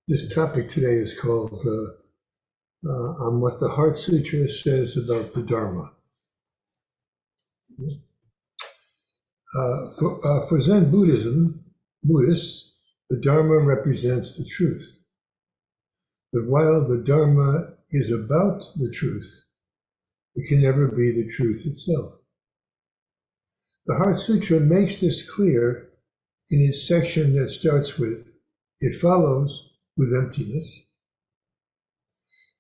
This topic today is called on what the Heart Sutra says about the Dharma. For Zen Buddhists, the Dharma represents the truth. But while the Dharma is about the truth, it can never be the truth itself. The Heart Sutra makes this clear in its section that starts with, "It follows with emptiness."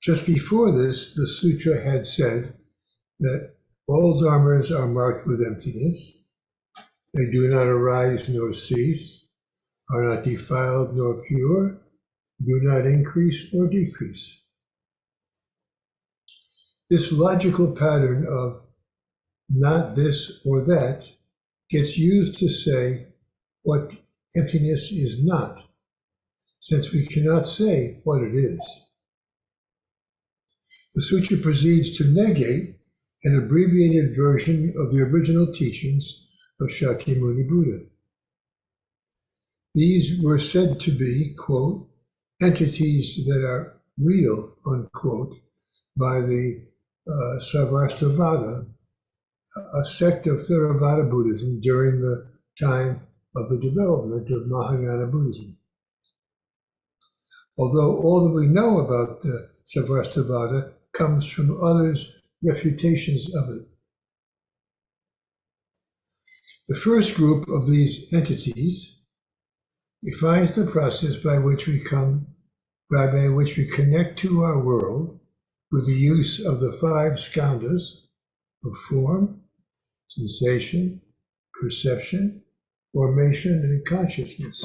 Just before this, the sutra had said that all dharmas are marked with emptiness. They do not arise nor cease, are not defiled nor pure, do not increase nor decrease. This logical pattern of not this or that gets used to say what emptiness is not, since we cannot say what it is. The sutra proceeds to negate an abbreviated version of the original teachings of Shakyamuni Buddha. These were said to be, quote, entities that are real, unquote, by the Sarvastivada, a sect of Theravada Buddhism during the time of the development of Mahayana Buddhism. Although all that we know about the Sarvastivada comes from others' refutations of it. The first group of these entities defines the process by which we connect to our world with the use of the 5 skandhas of form, sensation, perception, formation, and consciousness.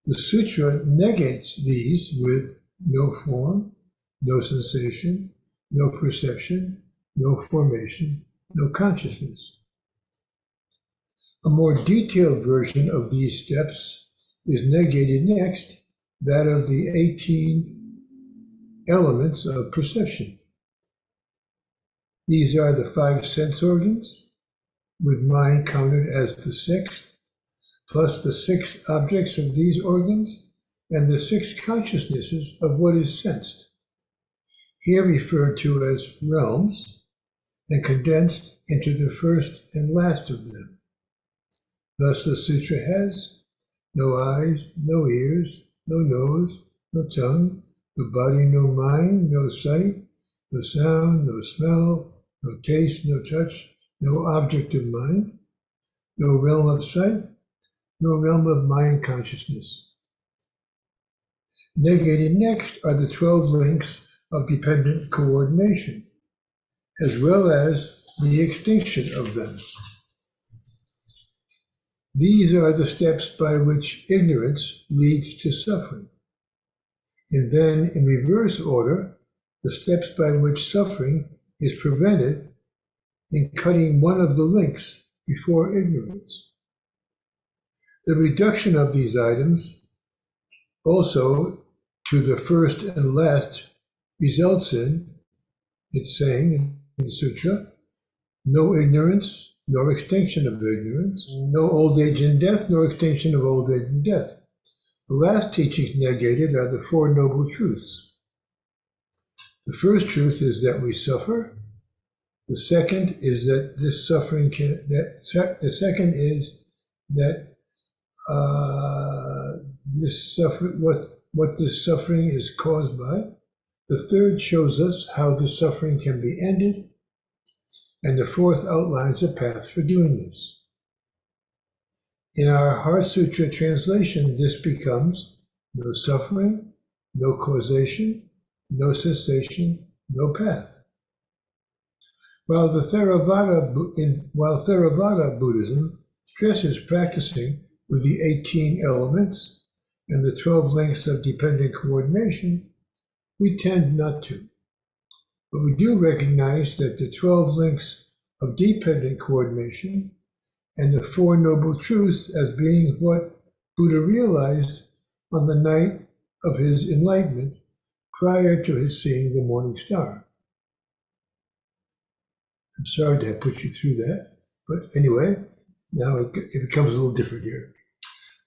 The sutra negates these with no form, no sensation, no perception, no formation, no consciousness. A more detailed version of these steps is negated next, that of the 18 elements of perception. These are the 5 sense organs, with mind counted as the 6th, plus the 6 objects of these organs, and the 6 consciousnesses of what is sensed, here referred to as realms, and condensed into the first and last of them. Thus the sutra has no eyes, no ears, no nose, no tongue, no body, no mind, no sight, no sound, no smell, no taste, no touch, no object of mind, no realm of sight, no realm of mind consciousness. Negated next are the 12 links of dependent coordination, as well as the extinction of them. These are the steps by which ignorance leads to suffering. And then, in reverse order, the steps by which suffering is prevented in cutting one of the links before ignorance. The reduction of these items also to the first and last results in, it's saying in the sutra, no ignorance, nor extinction of ignorance, no old age and death, nor extinction of old age and death. The last teachings negated are the 4 noble truths. The first truth is that we suffer. The second is that this suffering what this suffering is caused by. The third shows us how the suffering can be ended. And the fourth outlines a path for doing this. In our Heart Sutra translation, this becomes no suffering, no causation, no cessation, no path. While Theravada Buddhism stresses practicing with the 18 elements and the 12 links of dependent coordination, we tend not to. But we do recognize that the 12 links of dependent coordination and the 4 noble truths as being what Buddha realized on the night of his enlightenment prior to his seeing the morning star. I'm sorry to have put you through that, but anyway, now it becomes a little different here.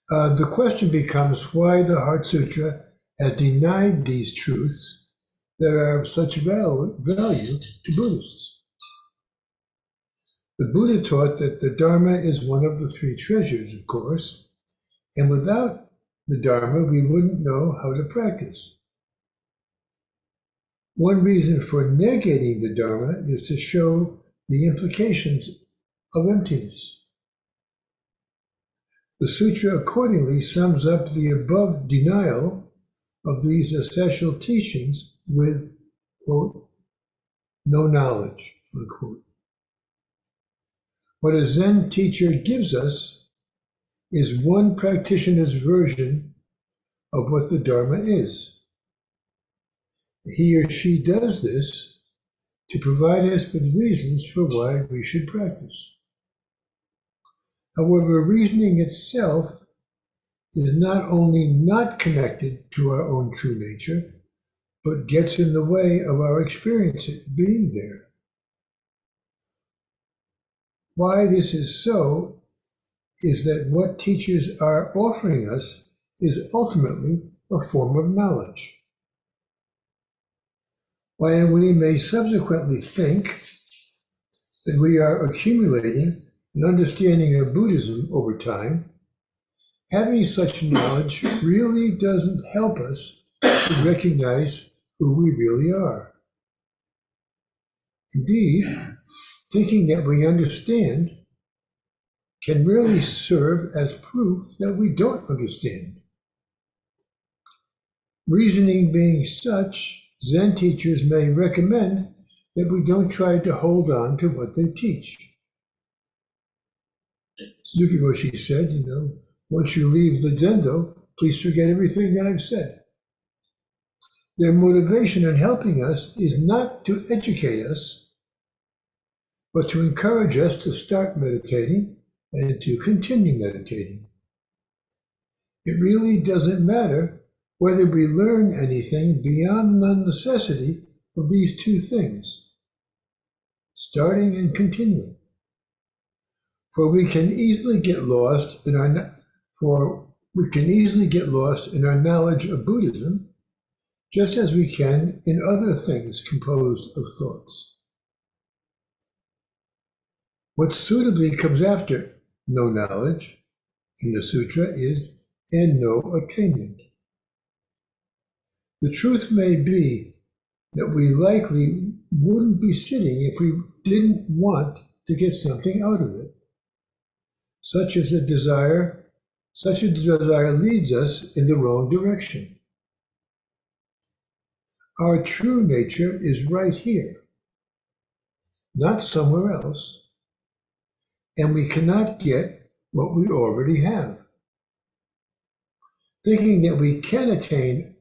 The question becomes why the Heart Sutra has denied these truths that are of such value to Buddhists. The Buddha taught that the Dharma is one of the three treasures, of course, and without the Dharma, we wouldn't know how to practice. One reason for negating the Dharma is to show the implications of emptiness. The sutra accordingly sums up the above denial of these essential teachings with, quote, no knowledge, unquote. What a Zen teacher gives us is one practitioner's version of what the Dharma is. He or she does this to provide us with reasons for why we should practice. However, reasoning itself is not only not connected to our own true nature, but gets in the way of our experience being there. Why this is so is that what teachers are offering us is ultimately a form of knowledge. While we may subsequently think that we are accumulating an understanding of Buddhism over time, having such knowledge really doesn't help us to recognize who we really are. Indeed, thinking that we understand can really serve as proof that we don't understand. Reasoning being such, Zen teachers may recommend that we don't try to hold on to what they teach. Suzuki Roshi said, once you leave the Zendo, please forget everything that I've said. Their motivation in helping us is not to educate us, but to encourage us to start meditating and to continue meditating. It really doesn't matter whether we learn anything beyond the necessity of these two things, starting and continuing. For we can easily get lost in our knowledge of Buddhism, just as we can in other things composed of thoughts. What suitably comes after no knowledge in the sutra is and no attainment. The truth may be that we likely wouldn't be sitting if we didn't want to get something out of it. Such a desire leads us in the wrong direction. Our true nature is right here, not somewhere else, and we cannot get what we already have. Thinking that we can attain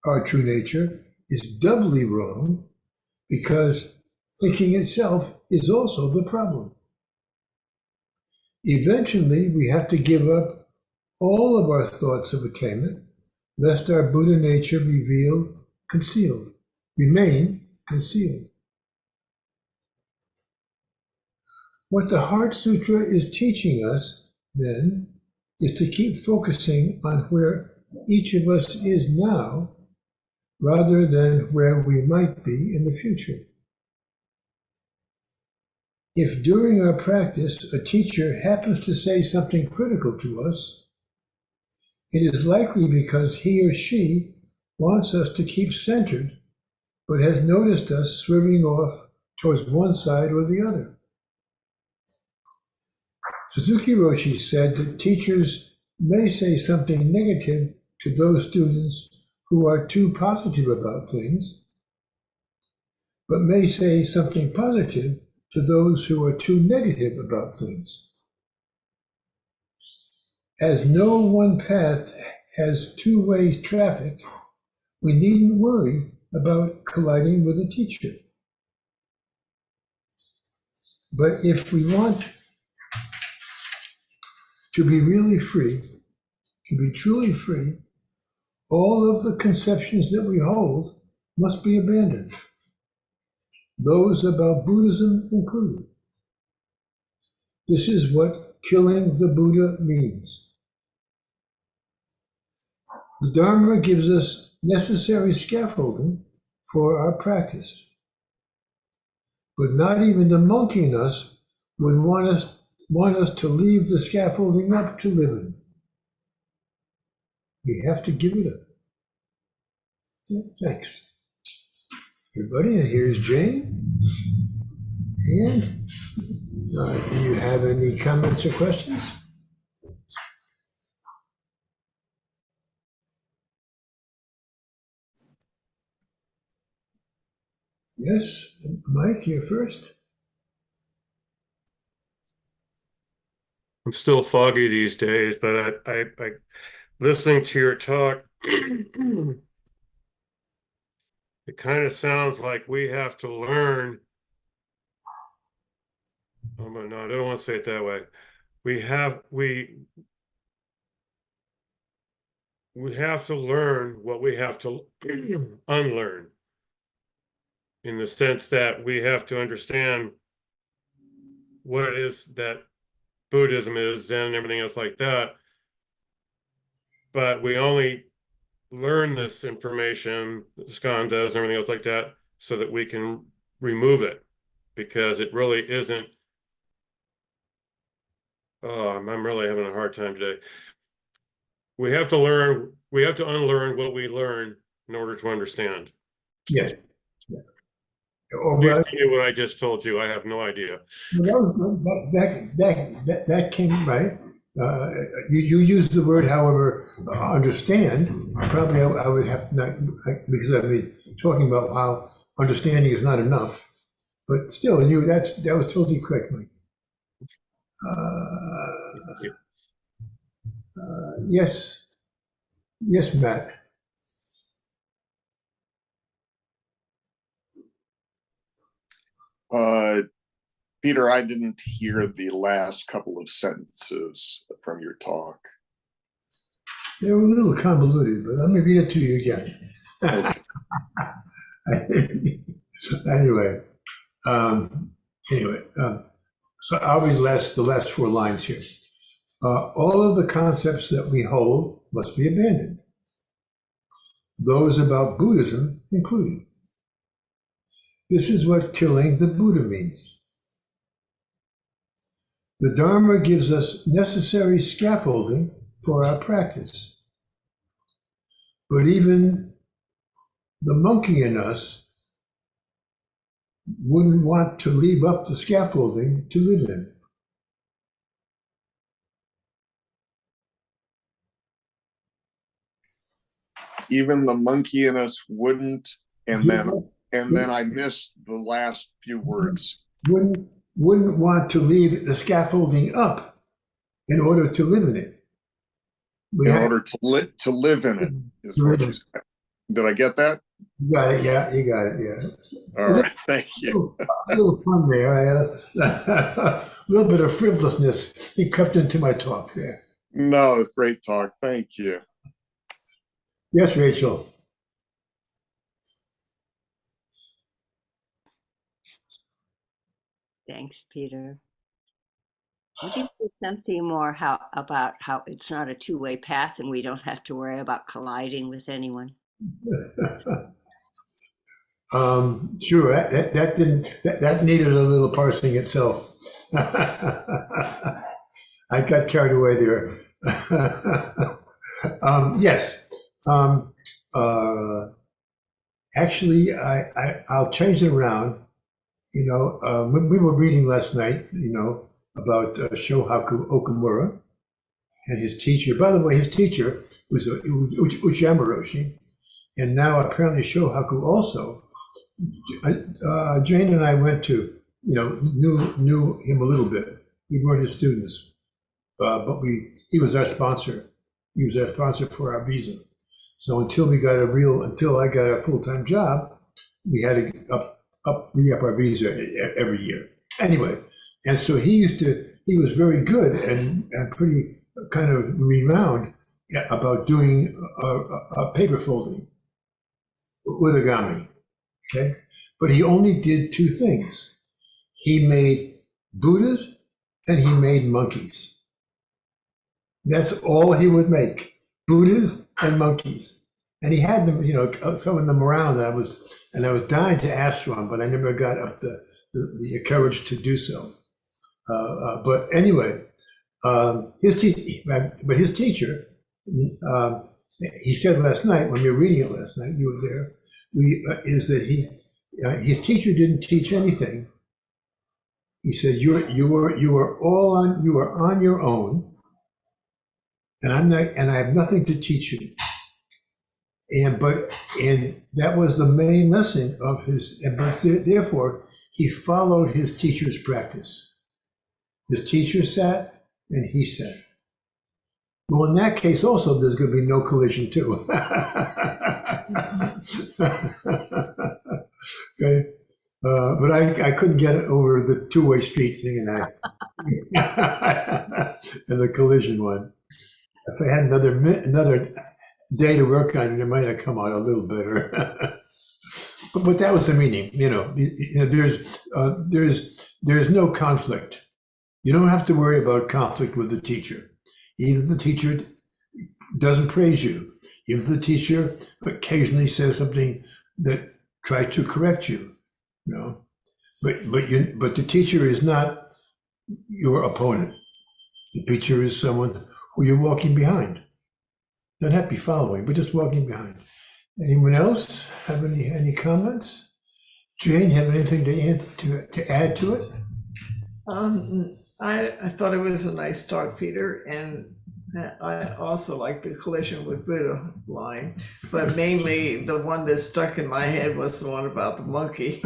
our true nature is doubly wrong because thinking itself is also the problem. Eventually, we have to give up all of our thoughts of attainment, lest our Buddha nature remain concealed. What the Heart Sutra is teaching us, then, is to keep focusing on where each of us is now, rather than where we might be in the future. If during our practice a teacher happens to say something critical to us, it is likely because he or she wants us to keep centered, but has noticed us swerving off towards one side or the other. Suzuki Roshi said that teachers may say something negative to those students who are too positive about things, but may say something positive to those who are too negative about things. As no one path has two-way traffic, we needn't worry about colliding with a teacher. But if we want to be really free, to be truly free, all of the conceptions that we hold must be abandoned, those about Buddhism included. This is what killing the Buddha means. The Dharma gives us necessary scaffolding for our practice. But not even the monkey in us would want us to leave the scaffolding up to live in. We have to give it up. Thanks, everybody. And here's Jane. And do you have any comments or questions? Yes, Mike, you're first. I'm still foggy these days, but I listening to your talk, it kind of sounds like we have to learn. Oh no, I don't want to say it that way. We have to learn what we have to unlearn, in the sense that we have to understand what it is that Buddhism is, Zen, and everything else like that. But we only learn this information, SCON does, and everything else like that, so that we can remove it, because it really isn't. Oh, I'm really having a hard time today. We have to unlearn what we learn in order to understand. Yes. Yeah. Or Please tell me what I just told you. I have no idea. that came right. You used the word, however, understand. Probably I would have not, because I've been talking about how understanding is not enough. But still, that was totally correct, Mike. Yes, yes, Matt. Peter, I didn't hear the last couple of sentences from your talk. They were a little convoluted, but let me read it to you again. Okay. Anyway, so I'll read the last 4 lines here. All of the concepts that we hold must be abandoned, those about Buddhism included. This is what killing the Buddha means. The Dharma gives us necessary scaffolding for our practice. But even the monkey in us wouldn't want to leave up the scaffolding to live in. Even the monkey in us wouldn't, and then I missed the last few words. Wouldn't want to leave the scaffolding up in order to live in it. In order to live in it, is what you said. Did I get that? You got it. Yeah, you got it. Yeah. All right. Thank you. A little fun there. A little bit of frivolousness crept into my talk there. No, great talk. Thank you. Yes, Rachel. Thanks, Peter. Would you say something more about how it's not a two-way path and we don't have to worry about colliding with anyone? Sure. That needed a little parsing itself. I got carried away there. Yes. Actually, I'll change it around. We were reading last night, about Shohaku Okumura and his teacher. By the way, his teacher was Uchiyama Roshi, and now apparently Shohaku also. Jane and I went to, knew him a little bit. We weren't his students, but he was our sponsor. He was our sponsor for our visa. So until I got a full-time job, we had to re-up our visa every year. Anyway, and so he was very good and pretty kind of renowned about doing a paper folding, origami, okay? But he only did 2 things. He made Buddhas and he made monkeys. That's all he would make, Buddhas and monkeys. And he had them, throwing them around. And I was dying to ask one, but I never got up the courage to do so. But anyway, his teacher, he said last night when we were reading it last night, you were there, is that his teacher didn't teach anything. He said you are on your own, and I have nothing to teach you. And that was the main lesson of his. But therefore, he followed his teacher's practice. His teacher sat, and he sat. Well, in that case, also, there's going to be no collision too. Okay, but I couldn't get over the two-way street thing, and the collision one. If I had another day to work on it, it might have come out a little better. but that was the meaning. There's no conflict. You don't have to worry about conflict with the teacher. Even if the teacher doesn't praise you, even if the teacher occasionally says something that tries to correct you, but the teacher is not your opponent. The teacher is someone who you're walking behind. Don't have to be following, but just walking behind. Anyone else have any comments? Jane, have anything to add to it? I thought it was a nice talk, Peter, and I also like the collision with Buddha line, but mainly the one that stuck in my head was the one about the monkey.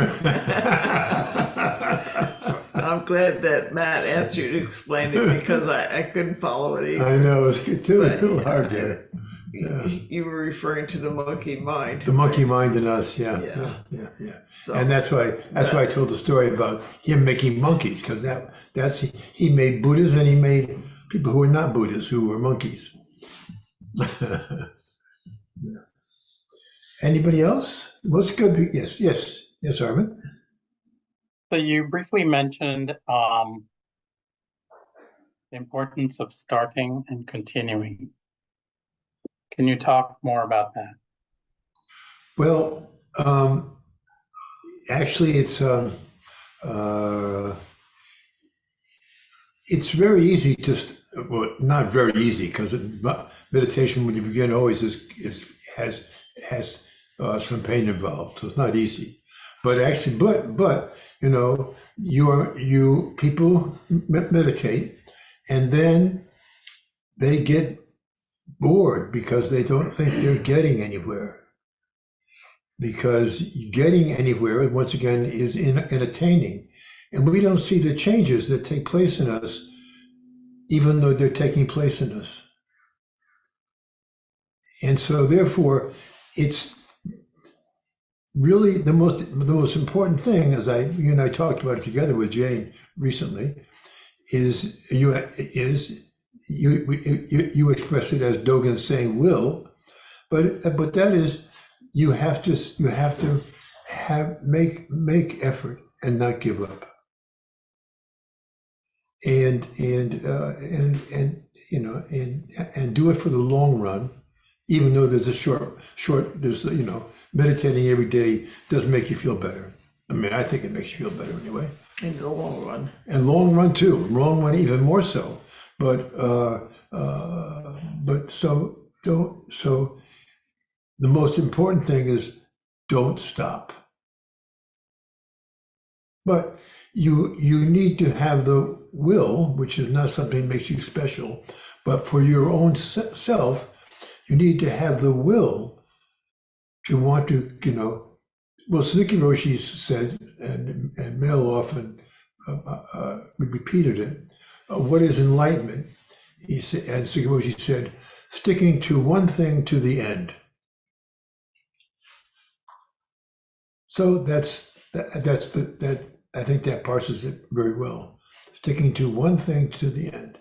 I'm glad that Matt asked you to explain it because I couldn't follow it either. I know, it's too hard there. Yeah. You were referring to the monkey mind. The monkey mind in us, yeah. So, and that's why I told the story about him making monkeys, because he made Buddhas and he made people who were not Buddhas, who were monkeys. Yeah. Anybody else? What's good? Yes, Armin. So you briefly mentioned the importance of starting and continuing. Can you talk more about that? Well, actually, it's very easy well, not very easy, because meditation, when you begin, always has some pain involved, so it's not easy. But actually, people meditate, and then they get bored because they don't think they're getting anywhere. Because getting anywhere, once again, is unattaining. And we don't see the changes that take place in us, even though they're taking place in us. And so therefore, it's really the most important thing, as you and I talked about it together with Jane recently, is you express it as Dogen saying will, but that is you have to make effort and not give up, and do it for the long run, even though there's a short meditating every day does make you feel better. I mean, I think it makes you feel better anyway. In the long run. And long run too. Long run even more so. But the most important thing is don't stop. But you need to have the will, which is not something that makes you special, but for your own self, you need to have the will to want to, well, Suzuki Roshi said, and Mel often repeated it, what is enlightenment? He said, and Suzuki Roshi said, sticking to one thing to the end. So I think that parses it very well. Sticking to one thing to the end.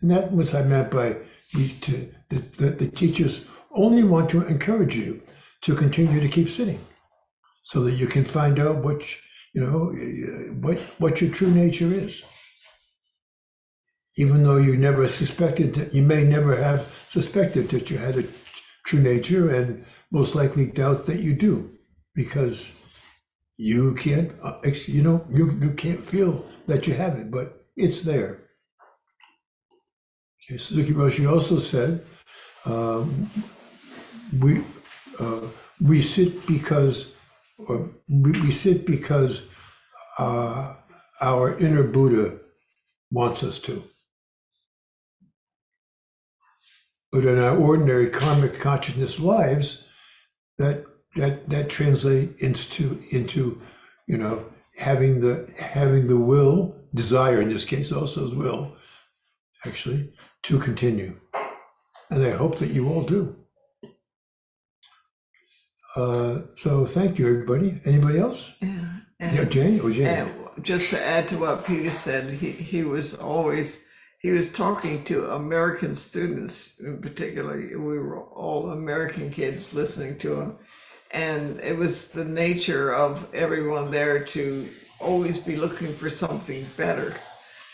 And that was what I meant by the teachers only want to encourage you to continue to keep sitting, so that you can find out what your true nature is. Even though you never suspected that, you may never have suspected that you had true nature, and most likely doubt that you do, because you can't, you can't feel that you have it, but it's there. Okay, Suzuki Roshi also said, we we sit because, we sit because our inner Buddha wants us to. But in our ordinary karmic consciousness lives, that translates into having the will, desire in this case also as will, actually, to continue. And I hope that you all do. So thank you, everybody. Anybody else? Yeah. Yeah, Jane. Oh, Jane. And just to add to what Peter said, he was talking to American students in particular. We were all American kids listening to him. And it was the nature of everyone there to always be looking for something better.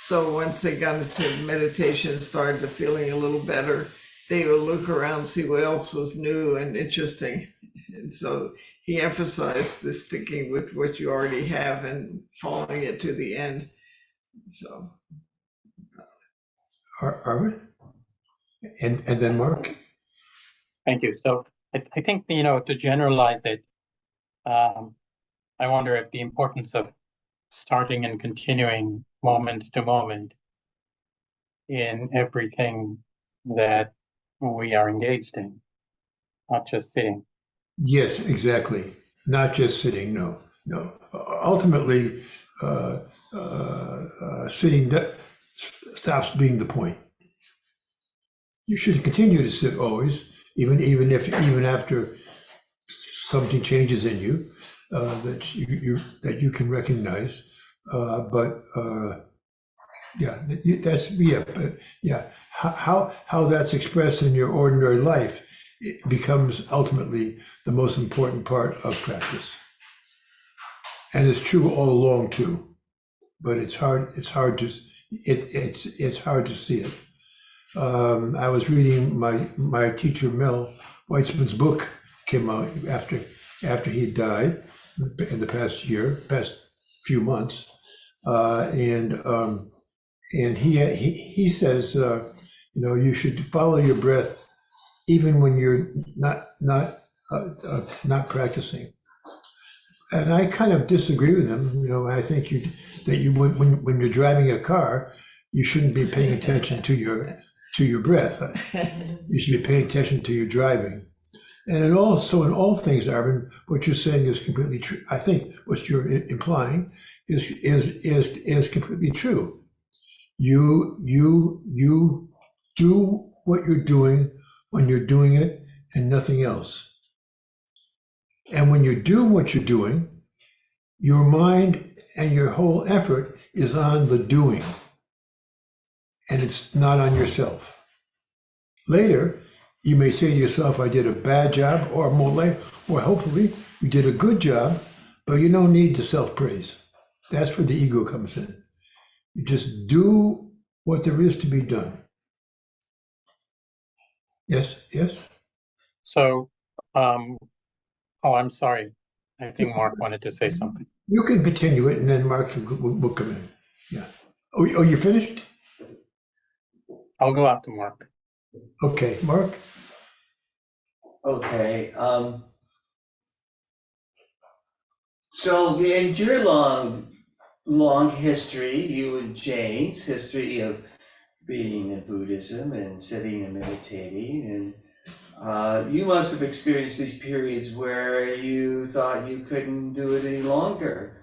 So once they got into meditation, started to feeling a little better, they would look around, see what else was new and interesting. And so he emphasized the sticking with what you already have and following it to the end. So. Arvid? And then Mark? Thank you. So I think, to generalize it, I wonder if the importance of starting and continuing moment to moment in everything that we are engaged in, not just sitting. Yes, exactly. Not just sitting. No. Ultimately, sitting that stops being the point. You should continue to sit always, even after something changes in you that you can recognize. But how that's expressed in your ordinary life, it becomes ultimately the most important part of practice. And it's true all along too, but it's hard to see it. I was reading my teacher Mel Weitzman's book, came out after he died in the past few months, and he says you should follow your breath even when you're not practicing. And I kind of disagree with him. I think when you're driving a car, you shouldn't be paying attention to your breath. You should be paying attention to your driving. And in all things, Arvind, what you're saying is completely true. I think what you're implying is completely true. You do what you're doing when you're doing it and nothing else. And when you do what you're doing, your mind and your whole effort is on the doing, and it's not on yourself. Later, you may say to yourself, I did a bad job, or hopefully you did a good job, but you don't need to self-praise. That's where the ego comes in. You just do what there is to be done. Yes? So, I'm sorry. I think Mark wanted to say something. You can continue it, and then Mark will come in. Yeah. Oh, you finished? I'll go after Mark. Okay, Mark? Okay. So in your long history, you and Jane's history of being in Buddhism and sitting and meditating, and you must have experienced these periods where you thought you couldn't do it any longer.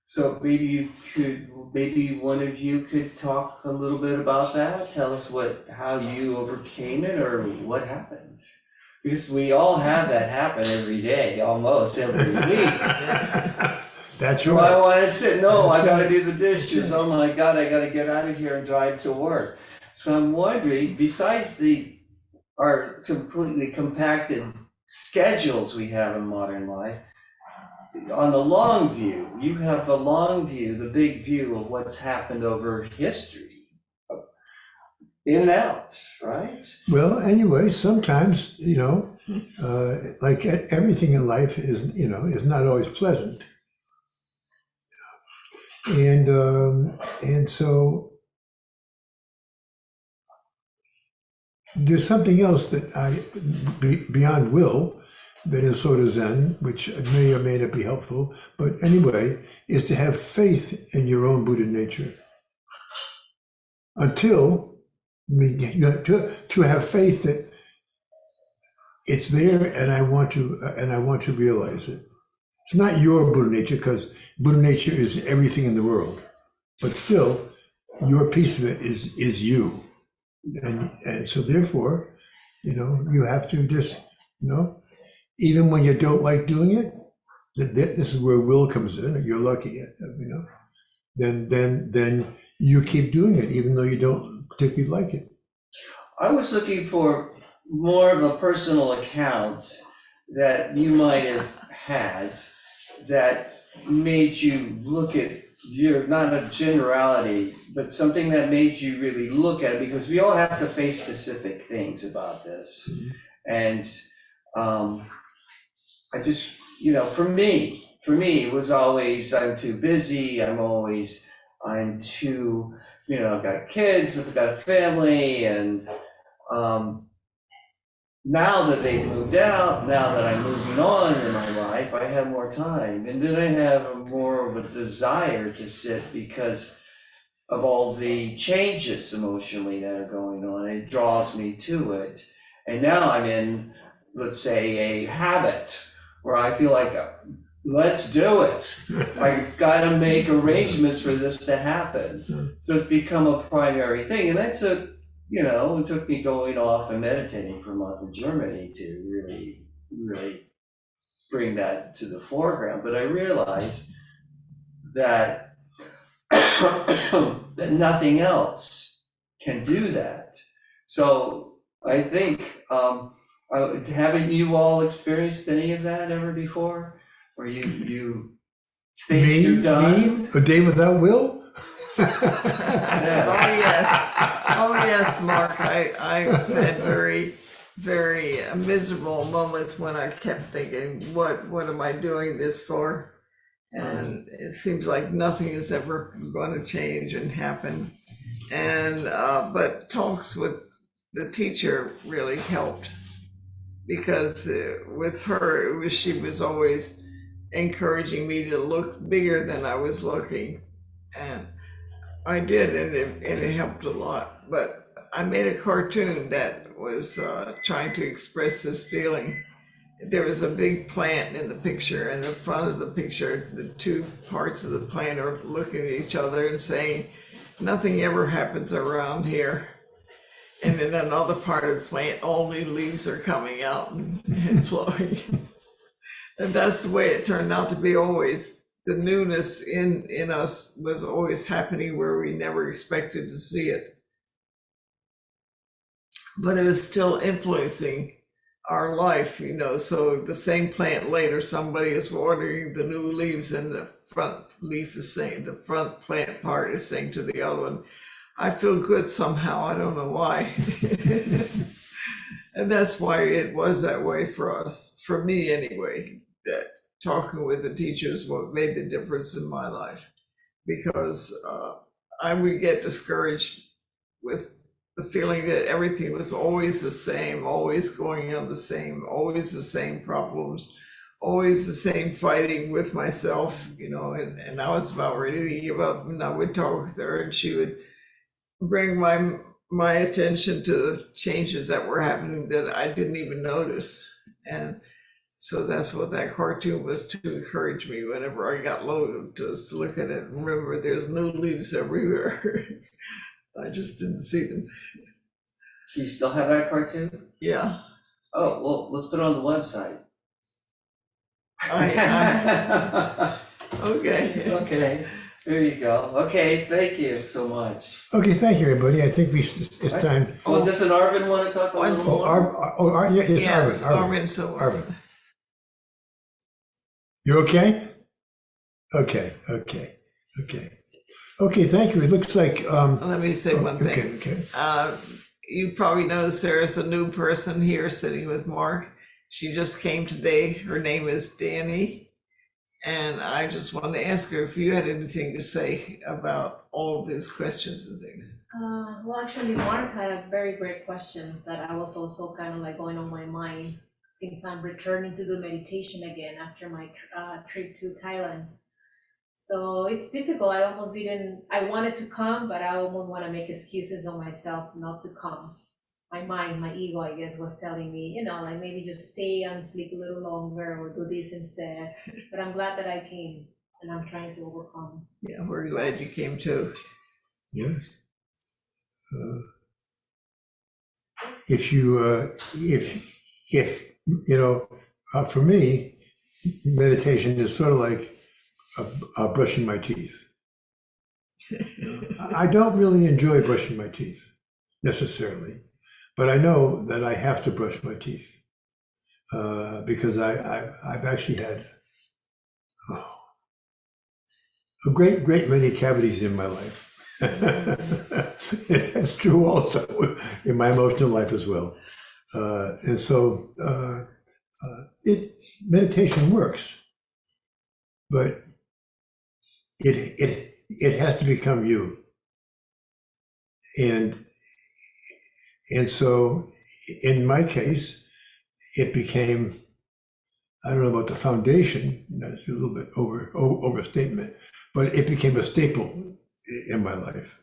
So maybe one of you could talk a little bit about that. Tell us how you overcame it or what happened. Because we all have that happen every day, almost every week. That's Do right. I want to sit? No, I got to do the dishes. Oh my God, I got to get out of here and drive to work. So I'm wondering, besides our completely compacted schedules we have in modern life, on the long view, you have the long view, the big view of what's happened over history. in and out, right? Well, anyway, sometimes, like everything in life is not always pleasant. And so there's something else that beyond will, that is sort of Zen, which may or may not be helpful, but anyway, is to have faith in your own Buddha nature. Until, you have to have faith that it's there, and I want to realize it. It's not your Buddha nature, because Buddha nature is everything in the world, but still, your piece of it is you, and so therefore, you have to just, even when you don't like doing it, this is where will comes in. You're lucky, then you keep doing it, even though you don't particularly like it. I was looking for more of a personal account that you might have had that made you look at not a generality, but something that made you really look at it, because we all have to face specific things about this. Mhm. And I just, for me, it was always, I'm too busy, I'm too, I've got kids, I've got a family, and now that they've moved out, now that I'm moving on in my life, I have more time. And then I have more of a desire to sit because of all the changes emotionally that are going on. It draws me to it. And now I'm in, let's say, a habit where I feel like, let's do it. I've got to make arrangements for this to happen. So it's become a primary thing. And that took, it took me going off and meditating for a month in Germany to really, really bring that to the foreground. But I realized that that nothing else can do that. So I think, haven't you all experienced any of that ever before? Where you think you're done? Me? A day without will? Oh yes, Mark. I've had very, very miserable moments when I kept thinking, what am I doing this for? And it seems like nothing is ever going to change and happen. And but talks with the teacher really helped, because with her, she was always encouraging me to look bigger than I was looking, and I did, and it helped a lot. But I made a cartoon that was trying to express this feeling. There was a big plant in the picture, and in front of the picture, the two parts of the plant are looking at each other and saying, nothing ever happens around here. And in another part of the plant, all new leaves are coming out and flowing. And that's the way it turned out to be always. The newness in us was always happening where we never expected to see it. But it was still influencing our life, so the same plant later, somebody is watering the new leaves, and the front leaf is saying, the front plant part is saying to the other one, I feel good somehow, I don't know why. And that's why it was that way for us, for me anyway, that talking with the teachers what made the difference in my life, because I would get discouraged with the feeling that everything was always the same, always going on the same, always the same problems, always the same fighting with myself, and I was about ready to give up. And I would talk with her, and she would bring my attention to the changes that were happening that I didn't even notice. And so that's what that cartoon was, to encourage me whenever I got low, just to look at it and remember there's new leaves everywhere. I just didn't see them. Do you still have that cartoon? Yeah. Oh, well, let's put it on the website. Okay. Okay, there you go. Okay, thank you so much. Okay, thank you, everybody. I think it's time. Oh, does an Arvin want to talk a little more? Yeah, it's Yes, Arvin. Arvin, so Arvin. You okay? Okay. Okay, thank you. It looks like, Let me say one thing. okay. You probably noticed there's a new person here sitting with Mark. She just came today. Her name is Danny. And I just wanted to ask her if you had anything to say about all of these questions and things. Well, actually, Mark had a very great question that I was also kind of like going on my mind since I'm returning to do meditation again after my trip to Thailand. So it's difficult. I wanted to come, but I almost want to make excuses on myself not to come. My mind, my ego, I guess, was telling me, like maybe just stay and sleep a little longer or do this instead. But I'm glad that I came and I'm trying to overcome. Yeah, we're glad you came too. Yes. If you, for me, meditation is sort of like brushing my teeth. I don't really enjoy brushing my teeth necessarily, but I know that I have to brush my teeth because I've actually had a great many cavities in my life. That's true also in my emotional life as well. And so meditation works, but it has to become you. And so in my case, it became, I don't know about the foundation, that's a little bit overstatement, but it became a staple in my life.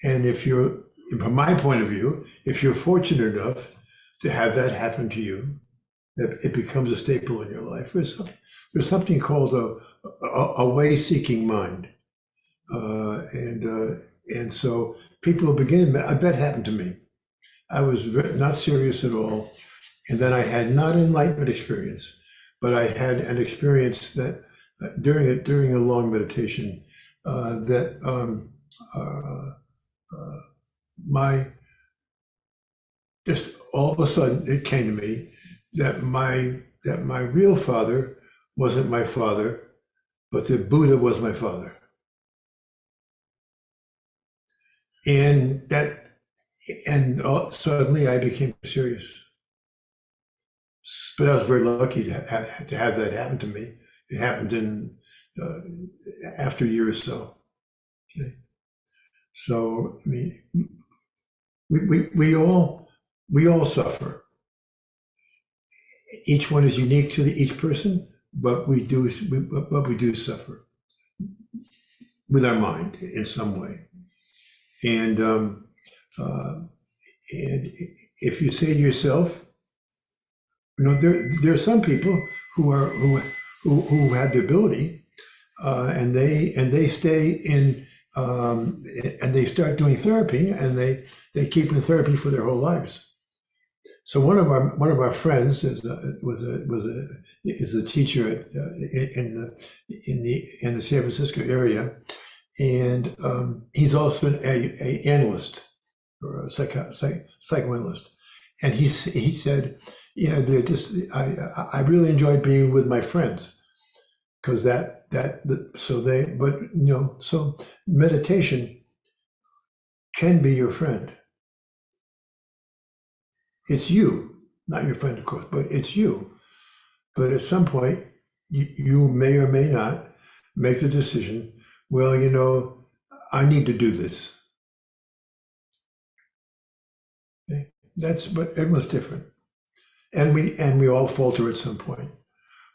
And from my point of view, if you're fortunate enough to have that happen to you, that it becomes a staple in your life, there's something called a way-seeking mind. And so people begin, that happened to me. I was not serious at all. And then I had not an enlightenment experience, but I had an experience that during a long meditation, just all of a sudden it came to me that my real father wasn't my father, but the Buddha was my father. And suddenly I became serious. But I was very lucky to have that happen to me. It happened in after a year or so. Okay. So I mean, we all suffer. Each one is unique to each person, but we do suffer with our mind in some way. And if you say to yourself, there are some people who have the ability, and they stay in, and they start doing therapy, and they keep in therapy for their whole lives. So one of our friends is a teacher in the San Francisco area, and he's also an analyst or a psychoanalyst, and he said, yeah, I really enjoy being with my friends because so meditation can be your friend. It's you, not your friend, of course, but it's you. But at some point, you may or may not make the decision, well, I need to do this. Okay? But everyone's different. And we all falter at some point.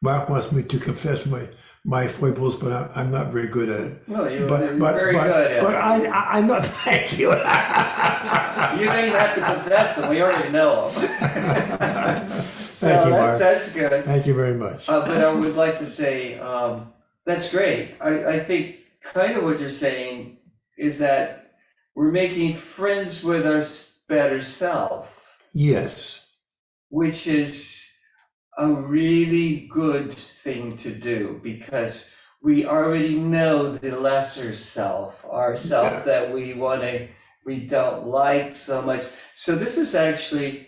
Mark wants me to confess my foibles, but I'm not very good at it. No, you're very good at it. But I'm not, thank you. You don't even have to confess them, we already know them. So Thank you, Mark. That's good. Thank you very much. But I would like to say, that's great. I think kind of what you're saying is that we're making friends with our better self. Yes. Which is a really good thing to do because we already know the lesser self, our self that we don't like so much. So this is actually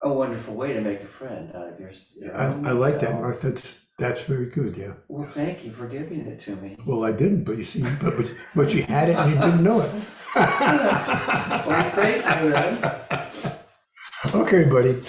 a wonderful way to make a friend out of your I like that, Mark. That's very good, yeah. Well, thank you for giving it to me. Well, I didn't, but you see, but you had it and you didn't know it. Well, great, Aaron. Okay, buddy.